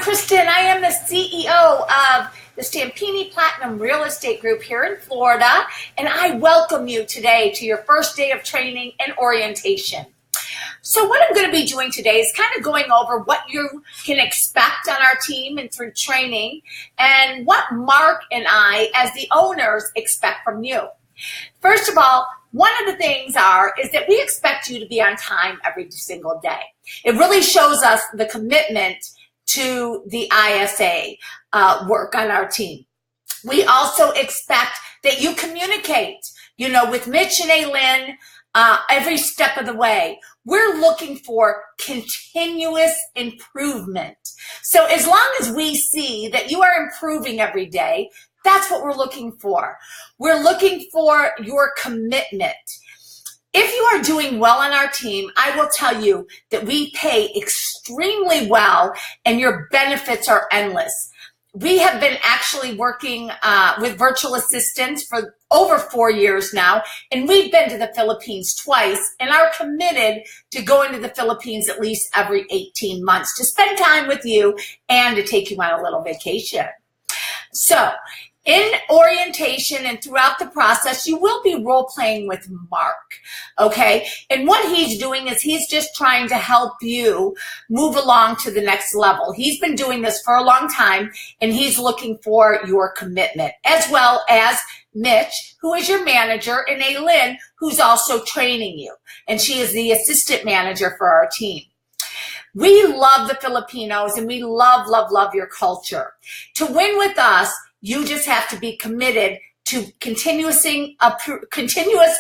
KRISTIN. I am the CEO of the Stampini Platinum Real Estate Group here in Florida, and I welcome you today to your first day of training and orientation. So what I'm going to be doing today is kind of going over what you can expect on our team and through training, and what Mark and I, as the owners, expect from you. First of all, one of the things is that we expect you to be on time every single day. It really shows us the commitment to the ISA work on our team. We also expect that you communicate, with Mitch and Aylin every step of the way. We're looking for continuous improvement. So as long as we see that you are improving every day, that's what we're looking for. We're looking for your commitment. If you are doing well on our team, I will tell you that we pay extremely well and your benefits are endless. We have been actually working with virtual assistants for over 4 years now, and we've been to the Philippines twice and are committed to going to the Philippines at least every 18 months to spend time with you and to take you on a little vacation. So, in orientation and throughout the process, you will be role-playing with Mark, okay? And what he's doing is he's just trying to help you move along to the next level. He's been doing this for a long time, and he's looking for your commitment, as well as Mitch, who is your manager, and Aylin, who's also training you. And she is the assistant manager for our team. We love the Filipinos, and we love, love, love your culture. To win with us, you just have to be committed to continuous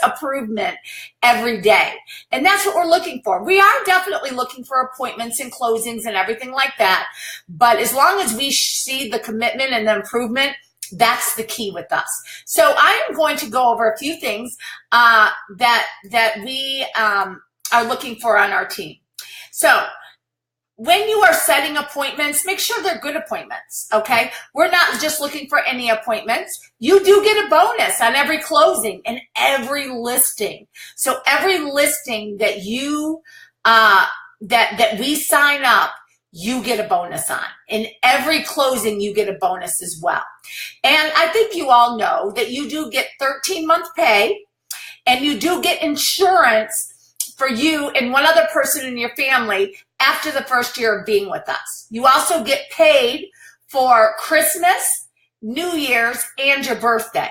improvement every day. And that's what we're looking for. We are definitely looking for appointments and closings and everything like that. But as long as we see the commitment and the improvement, that's the key with us. So I am going to go over a few things that we are looking for on our team. So when you are setting appointments, make sure they're good appointments, okay? We're not just looking for any appointments. You do get a bonus on every closing and every listing. So every listing that you that we sign up, you get a bonus on. In every closing, you get a bonus as well. And I think you all know that you do get 13-month pay, and you do get insurance for you and one other person in your family after the first year of being with us. You also get paid for Christmas, New Year's, and your birthday,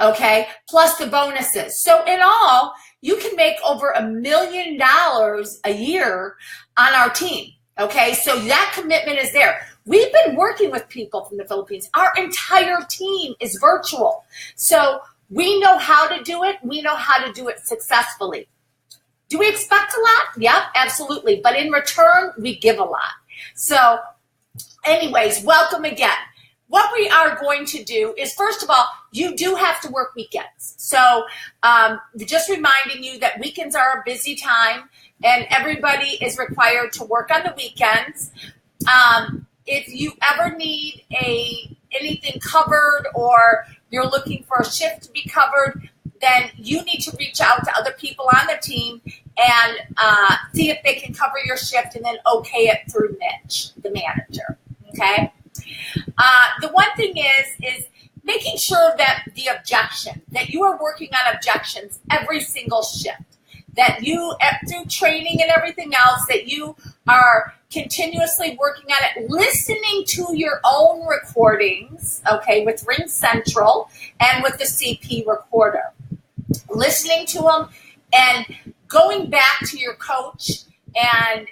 okay? Plus the bonuses. So in all, you can make over $1 million a year on our team, okay? So that commitment is there. We've been working with people from the Philippines. Our entire team is virtual. So we know how to do it. We know how to do it successfully. Do we expect a lot? Yep, absolutely. But in return, we give a lot. So anyways, welcome again. What we are going to do is, first of all, you do have to work weekends. So just reminding you that weekends are a busy time and everybody is required to work on the weekends. If you ever need anything covered or you're looking for a shift to be covered, then you need to reach out to other people on the team and see if they can cover your shift and then okay it through Mitch, the manager, okay? The one thing is making sure that that you are working on objections every single shift, that you, through training and everything else, that you are continuously working on it, listening to your own recordings, okay, with Ring Central and with the CP recorder. Listening to them and going back to your coach and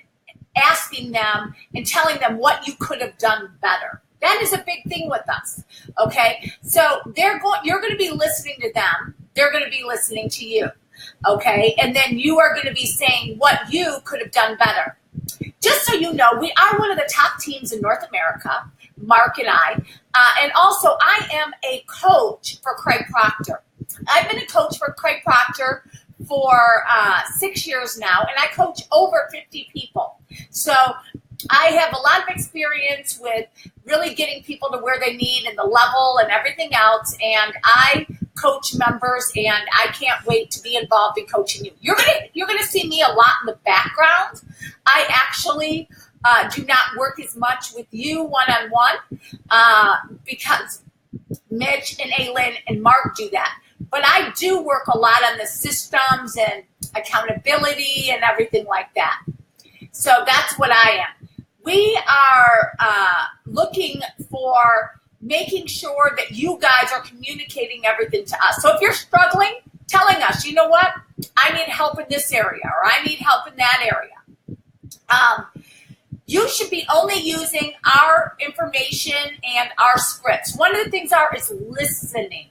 asking them and telling them what you could have done better. That is a big thing with us, okay? So you're going to be listening to them. They're going to be listening to you, okay? And then you are going to be saying what you could have done better. Just so you know, we are one of the top teams in North America, Mark and I. And also, I am a coach for Craig Proctor. I've been a coach for Craig Proctor for 6 years now, and I coach over 50 people. So I have a lot of experience with really getting people to where they need and the level and everything else, and I coach members, and I can't wait to be involved in coaching you. You're gonna see me a lot in the background. I actually do not work as much with you one-on-one because Mitch and Aylin and Mark do that. But I do work a lot on the systems and accountability and everything like that. So that's what I am. We are looking for making sure that you guys are communicating everything to us. So if you're struggling, telling us, you know what, I need help in this area or I need help in that area. You should be only using our information and our scripts. One of the things is listening.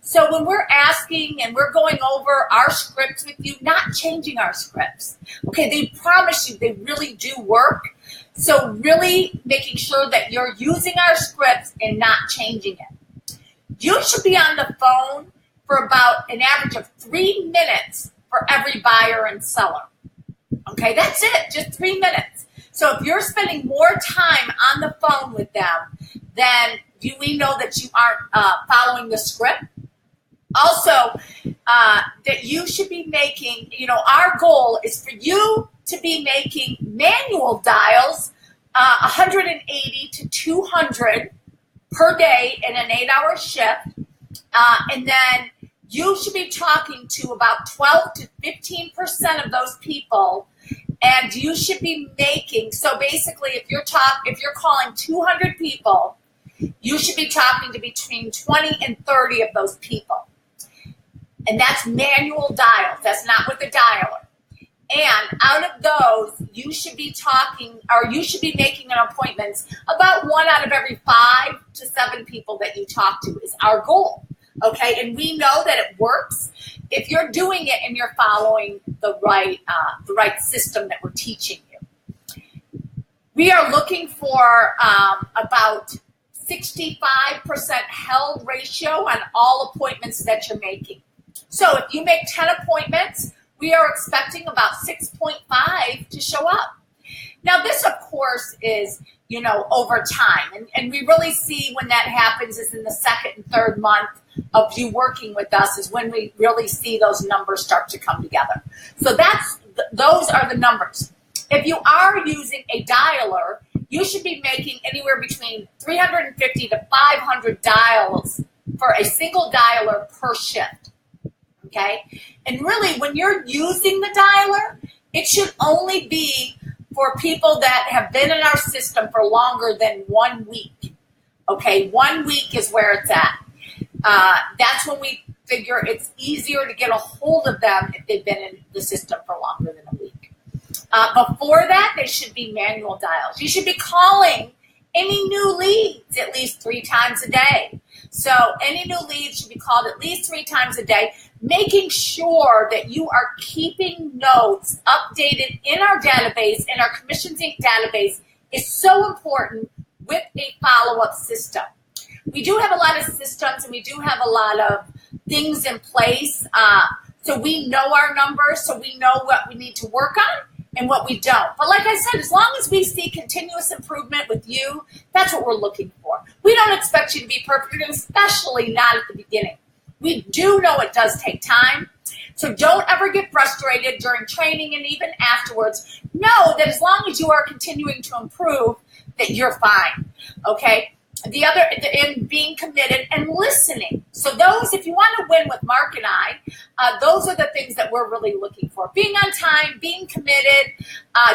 So when we're asking and we're going over our scripts with you, not changing our scripts. Okay, they promise you they really do work. So really making sure that you're using our scripts and not changing it. You should be on the phone for about an average of 3 minutes for every buyer and seller. Okay, that's it, just 3 minutes. So if you're spending more time on the phone with them, then we know that you aren't following the script. Also, that you should be making, our goal is for you to be making manual dials 180 to 200 per day in an 8-hour shift. And then you should be talking to about 12 to 15% of those people. And you should be making, so basically if you're calling 200 people, you should be talking to between 20 and 30 of those people. And that's manual dials. That's not with the dialer. And out of those, you should be making an appointment about 1 out of every 5 to 7 people that you talk to is our goal. Okay, and we know that it works if you're doing it and you're following the right system that we're teaching you. We are looking for about 65% held ratio on all appointments that you're making. So if you make 10 appointments, we are expecting about 6.5 to show up. Now this, of course, is, over time. And we really see when that happens is in the 2nd and 3rd month of you working with us is when we really see those numbers start to come together. So those are the numbers. If you are using a dialer, you should be making anywhere between 350 to 500 dials for a single dialer per shift. Okay? And really, when you're using the dialer, it should only be for people that have been in our system for longer than 1 week. Okay? 1 week is where it's at. That's when we figure it's easier to get a hold of them if they've been in the system for longer than a week. Before that, they should be manual dials. You should be calling any new leads at least 3 times a day. So any new leads should be called at least 3 times a day, making sure that you are keeping notes updated in our database, in our Commissions Inc. database is so important with a follow-up system. We do have a lot of systems and we do have a lot of things in place. So we know our numbers, so we know what we need to work on and what we don't. But like I said, as long as we see continuous improvement with you, that's what we're looking for. We don't expect you to be perfect, and especially not at the beginning. We do know it does take time. So don't ever get frustrated during training and even afterwards. Know that as long as you are continuing to improve, that you're fine, okay? The other, in being committed and listening. So those, if you want to win with Mark and I, those are the things that we're really looking for. Being on time, being committed,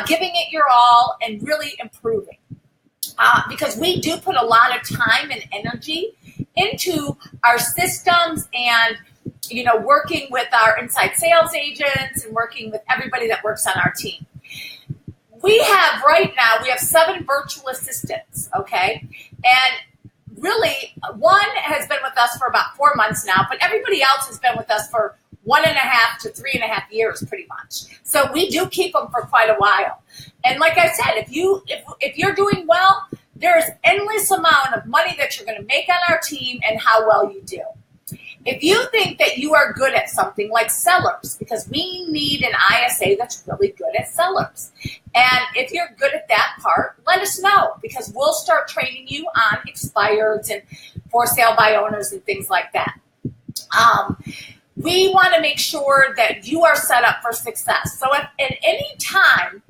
giving it your all, and really improving. Because we do put a lot of time and energy into our systems and, working with our inside sales agents and working with everybody that works on our team. We have 7 virtual assistants, okay? And really, one has been with us for about 4 months now, but everybody else has been with us for 1.5 to 3.5 years, pretty much. So we do keep them for quite a while. And like I said, if you're doing well, there's endless amount of money that you're going to make on our team and how well you do. If you think that you are good at something like sellers, because we need an ISA that's really good at sellers. And if you're good at that part, let us know, because we'll start training you on expireds and for sale by owners and things like that. We want to make sure that you are set up for success. So if at any time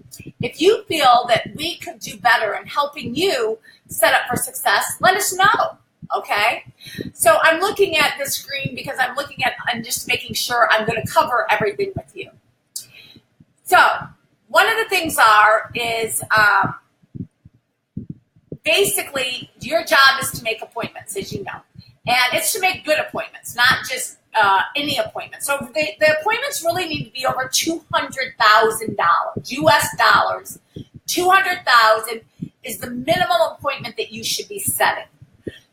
If you feel that we could do better in helping you set up for success, let us know. Okay, so I'm looking at the screen because I'm just making sure I'm going to cover everything with you. So one of the things is basically your job is to make appointments, as you know, and it's to make good appointments, not just any appointment. So the appointments really need to be over $200,000 US dollars. 200,000 is the minimum appointment that you should be setting.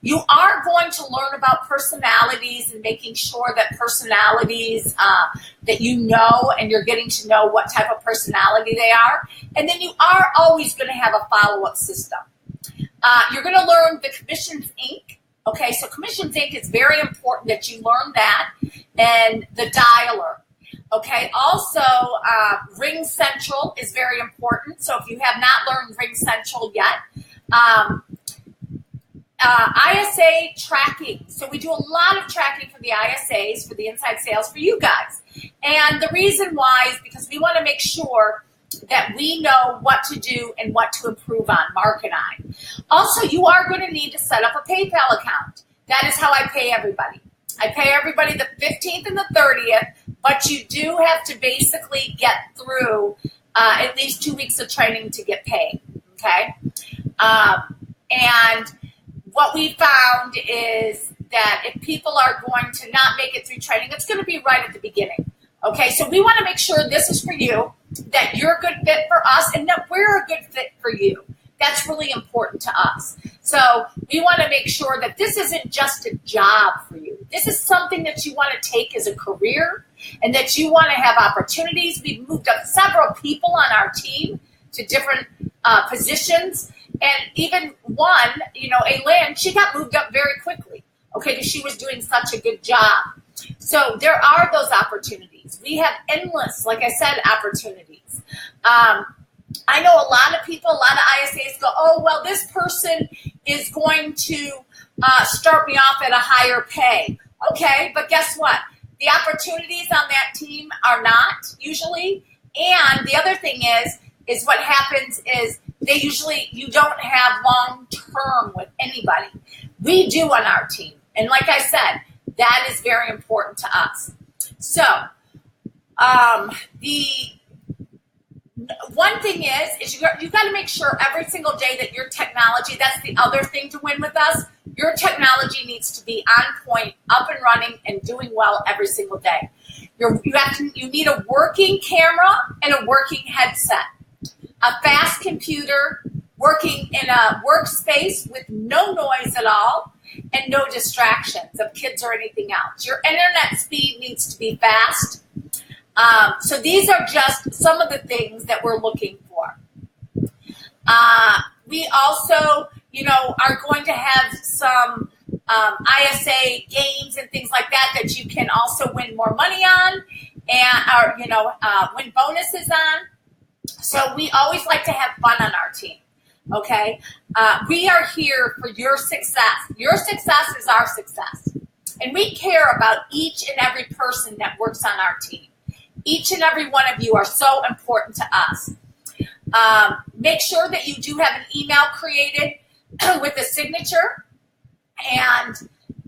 You are going to learn about personalities and making sure that personalities that you know, and you're getting to know what type of personality they are. And then you are always going to have a follow-up system. You're going to learn the Commissions Inc. Okay, so Commissions Inc. is very important that you learn that, and the dialer. Okay, also Ring Central is very important. So if you have not learned Ring Central yet, ISA tracking. So we do a lot of tracking for the ISAs, for the inside sales for you guys. And the reason why is because we want to make sure that we know what to do and what to improve on, Mark and I. Also, you are going to need to set up a PayPal account. That is how I pay everybody. I pay everybody the 15th and the 30th, but you do have to basically get through at least 2 weeks of training to get paid, okay? And what we found is that if people are going to not make it through training, it's going to be right at the beginning. Okay, so we want to make sure this is for you, that you're a good fit for us, and that we're a good fit for you. That's really important to us. So we want to make sure that this isn't just a job for you. This is something that you want to take as a career, and that you want to have opportunities. We've moved up several people on our team to different positions. And even one, Elaine, she got moved up very quickly, okay, because she was doing such a good job. So there are those opportunities. We have endless, like I said, opportunities. I know a lot of people, a lot of ISAs go, oh, well, this person is going to start me off at a higher pay. Okay, but guess what? The opportunities on that team are not usually. And the other thing is what happens is you don't have long term with anybody. We do on our team. And like I said, that is very important to us. So the one thing is you got to make sure every single day that your technology, that's the other thing to win with us, your technology needs to be on point, up and running, and doing well every single day. You need a working camera and a working headset, a fast computer, working in a workspace with no noise at all, and no distractions of kids or anything else. Your internet speed needs to be fast. So these are just some of the things that we're looking for. We also, are going to have some ISA games and things like that you can also win more money on, and win bonuses on. So we always like to have fun on our team. Okay, we are here for your success. Your success is our success, and we care about each and every person that works on our team. Each and every one of you are so important to us. Make sure that you do have an email created with a signature, and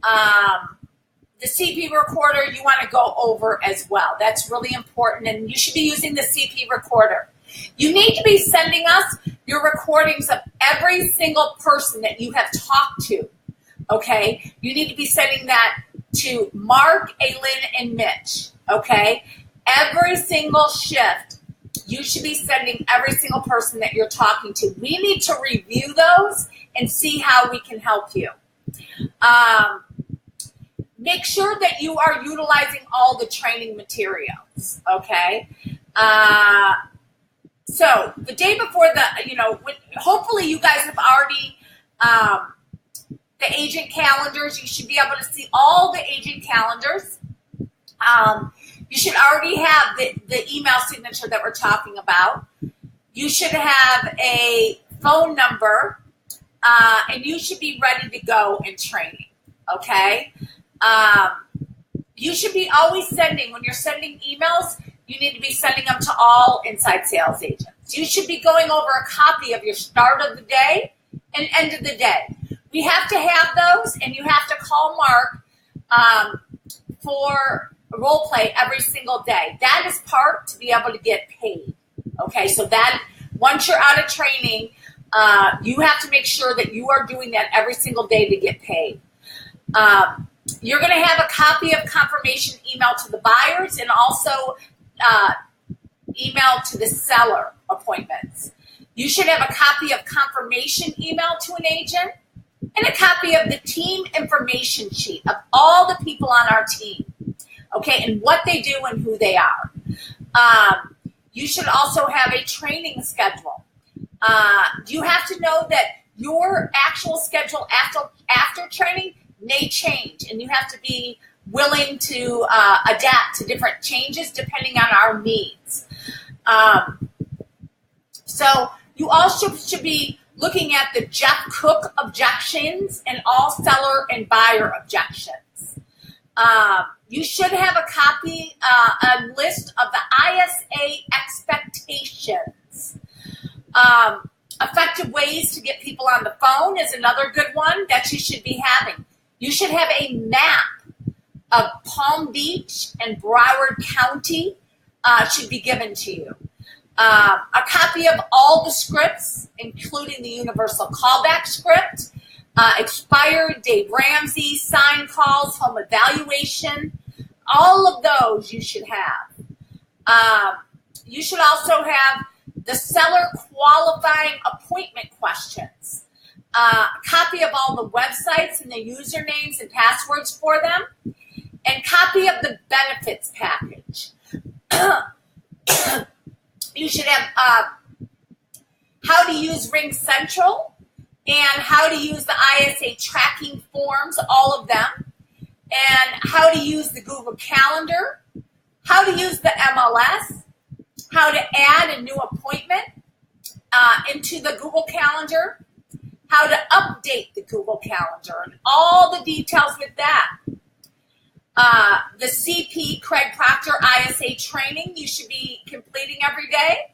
the CP recorder you want to go over as well. That's really important, and you should be using the CP recorder. You need to be sending us your recordings of every single person that you have talked to, okay? You need to be sending that to Mark, Aylin, and Mitch, okay? Every single shift, you should be sending every single person that you're talking to. We need to review those and see how we can help you. Make sure that you are utilizing all the training materials, okay? So the day before hopefully you guys have already, the agent calendars, you should be able to see all the agent calendars. You should already have the email signature that we're talking about. You should have a phone number, and you should be ready to go in training, okay? You should be always sending, when you're sending emails, you need to be sending them to all inside sales agents. You should be going over a copy of your start of the day and end of the day. We have to have those, and you have to call Mark for role play every single day. That is part to be able to get paid. Okay, so that once you're out of training, you have to make sure that you are doing that every single day to get paid. You're going to have a copy of confirmation email to the buyers and also email to the seller appointments. You should have a copy of confirmation email to an agent and a copy of the team information sheet of all the people on our team, okay, and what they do and who they are. You should also have a training schedule. You have to know that your actual schedule after training may change, and you have to be willing to adapt to different changes depending on our needs. So you also should be looking at the Jeff Cook objections and all seller and buyer objections. You should have a copy, a list of the ISA expectations. Effective ways to get people on the phone is another good one that you should be having. You should have a map of Palm Beach and Broward County should be given to you. A copy of all the scripts, including the universal callback script, expired, Dave Ramsey, sign calls, home evaluation, all of those you should have. You should also have the seller qualifying appointment questions, a copy of all the websites and the usernames and passwords for them, and copy of the benefits package. You should have how to use Ring Central and how to use the ISA tracking forms, all of them, and how to use the Google Calendar, how to use the MLS, how to add a new appointment into the Google Calendar, how to update the Google Calendar, and all the details with that. The CP Craig Proctor ISA training you should be completing every day.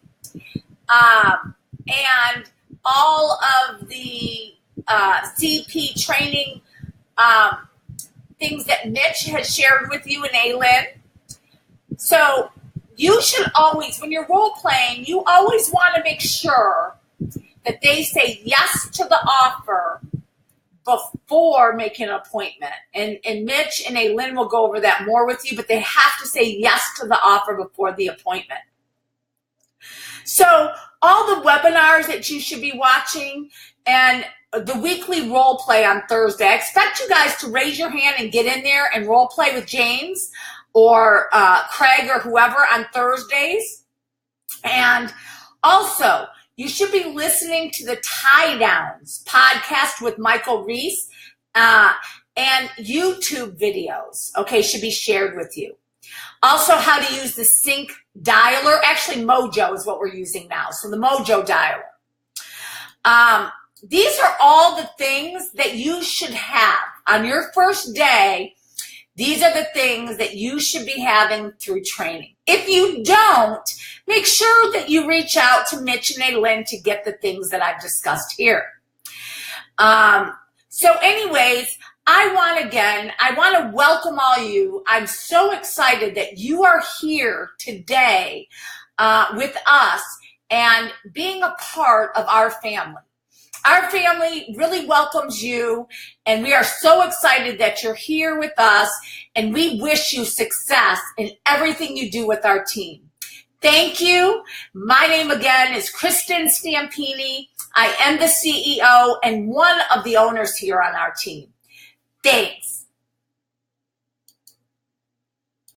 And all of the CP training things that Mitch has shared with you in A-Lin. So you should always, when you're role playing, you always want to make sure that they say yes to the offer before making an appointment. And Mitch and A-Lin will go over that more with you, but they have to say yes to the offer before the appointment. So all the webinars that you should be watching and the weekly role play on Thursday, I expect you guys to raise your hand and get in there and role play with James or Craig or whoever on Thursdays. And also, you should be listening to the Tie Downs podcast with Michael Reese and YouTube videos, okay, should be shared with you. Also, how to use the Sync Dialer. Actually, Mojo is what we're using now, so the Mojo Dialer. These are all the things that you should have on your first day. These are the things that you should be having through training. If you don't, make sure that you reach out to Mitch and A-Lin to get the things that I've discussed here. So anyways, I want to welcome all you. I'm so excited that you are here today with us and being a part of our family. Our family really welcomes you, and we are so excited that you're here with us, and we wish you success in everything you do with our team. Thank you. My name again is KRISTIN Stampini. I am the CEO and one of the owners here on our team. Thanks.